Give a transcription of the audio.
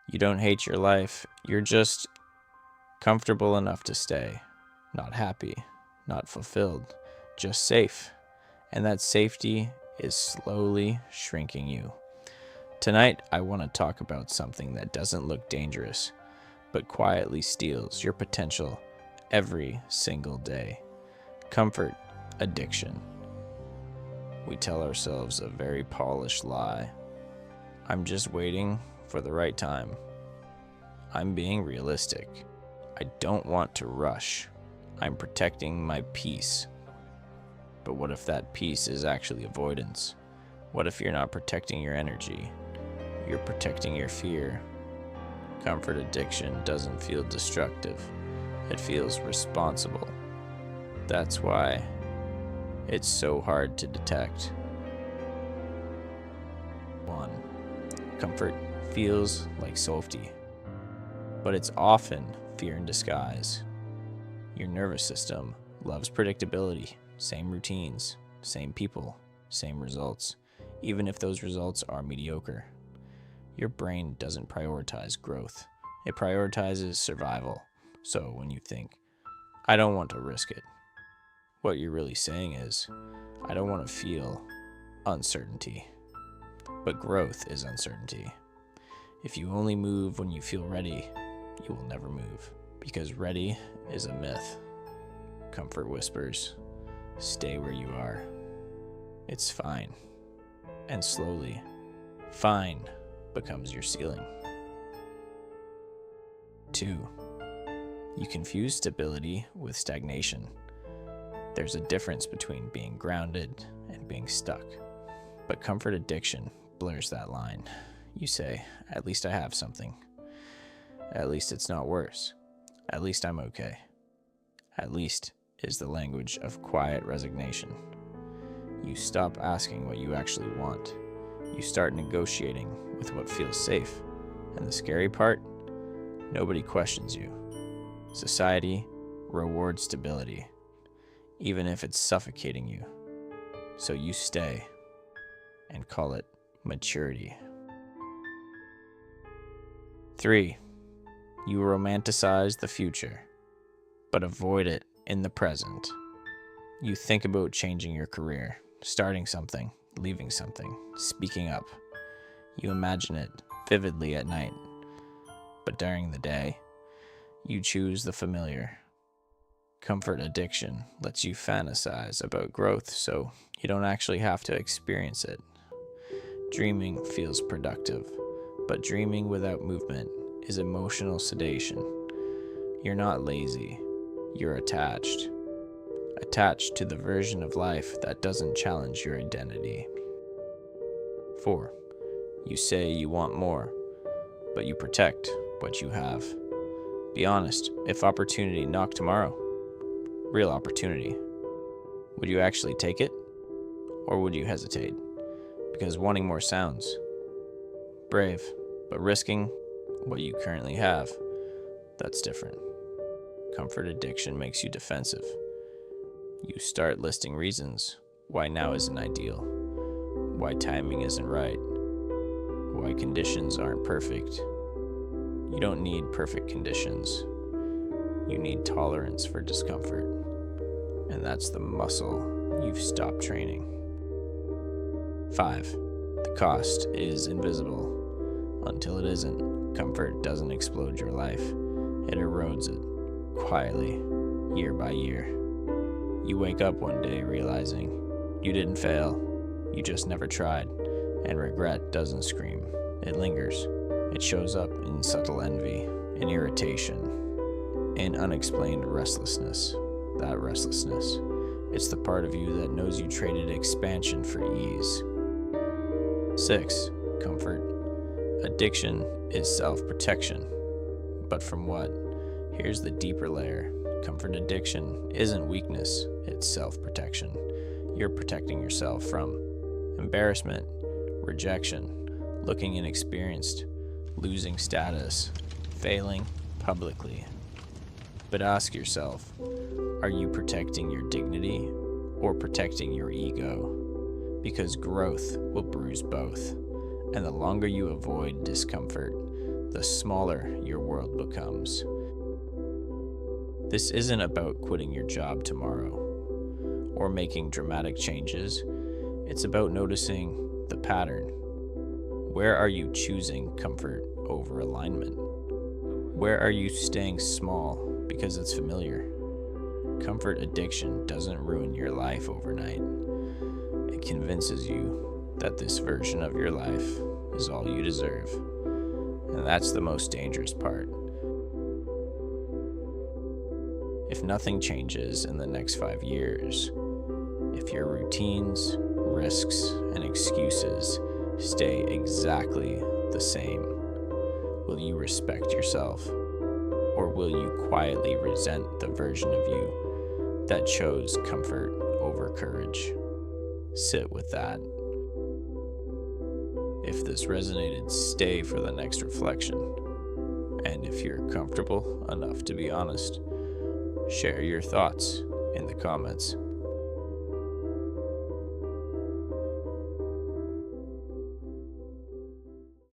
You don't hate your life, you're just comfortable enough to stay. Not happy, not fulfilled, just safe. And that safety is slowly shrinking you. Tonight, I want to talk about something that doesn't look dangerous, but quietly steals your potential every single day. Comfort addiction. We tell ourselves a very polished lie. I'm just waiting for the right time. I'm being realistic. I don't want to rush. I'm protecting my peace. But what if that peace is actually avoidance? What if you're not protecting your energy? You're protecting your fear. Comfort addiction doesn't feel destructive. It feels responsible. That's why it's so hard to detect. 1. Comfort feels like safety, but it's often fear in disguise. Your nervous system loves predictability, same routines, same people, same results, even if those results are mediocre. Your brain doesn't prioritize growth. It prioritizes survival. So when you think, I don't want to risk it, what you're really saying is, I don't want to feel uncertainty. But growth is uncertainty. If you only move when you feel ready, you will never move, because ready is a myth. Comfort whispers, stay where you are. It's fine. And slowly, fine becomes your ceiling. 2. You confuse stability with stagnation. There's a difference between being grounded and being stuck. But comfort addiction blurs that line. You say, at least I have something. At least it's not worse. At least I'm okay. At least is the language of quiet resignation. You stop asking what you actually want. You start negotiating with what feels safe. And the scary part, nobody questions you. Society rewards stability, even if it's suffocating you. So you stay and call it maturity. 3. You romanticize the future, but avoid it in the present. You think about changing your career, starting something, leaving something, speaking up. You imagine it vividly at night, but during the day, you choose the familiar. Comfort addiction lets you fantasize about growth so you don't actually have to experience it. Dreaming feels productive, but dreaming without movement is emotional sedation. You're not lazy, you're attached. Attached to the version of life that doesn't challenge your identity. 4. You say you want more, but you protect what you have. Be honest, if opportunity knocked tomorrow, real opportunity, would you actually take it? Or would you hesitate? Because wanting more sounds brave, but risking what you currently have, that's different. Comfort addiction makes you defensive. You start listing reasons why now isn't ideal, why timing isn't right, why conditions aren't perfect. You don't need perfect conditions. You need tolerance for discomfort. And that's the muscle you've stopped training. 5. The cost is invisible. Until it isn't, comfort doesn't explode your life. It erodes it, quietly, year by year. You wake up one day realizing you didn't fail, you just never tried, and regret doesn't scream. It lingers. It shows up in subtle envy, in irritation, in unexplained restlessness. That restlessness, it's the part of you that knows you traded expansion for ease. 6. Comfort. Addiction is self-protection. But from what? Here's the deeper layer. Comfort addiction isn't weakness, it's self-protection. You're protecting yourself from embarrassment, rejection, looking inexperienced, losing status, failing publicly. But ask yourself, are you protecting your dignity or protecting your ego? Because growth will bruise both. And the longer you avoid discomfort, the smaller your world becomes. This isn't about quitting your job tomorrow or making dramatic changes. It's about noticing the pattern. Where are you choosing comfort over alignment? Where are you staying small because it's familiar? Comfort addiction doesn't ruin your life overnight. It convinces you that this version of your life is all you deserve. And that's the most dangerous part. If nothing changes in the next 5 years, if your routines, risks, and excuses stay exactly the same, will you respect yourself? Or will you quietly resent the version of you that chose comfort over courage? Sit with that. If this resonated, stay for the next reflection. And if you're comfortable enough to be honest, share your thoughts in the comments.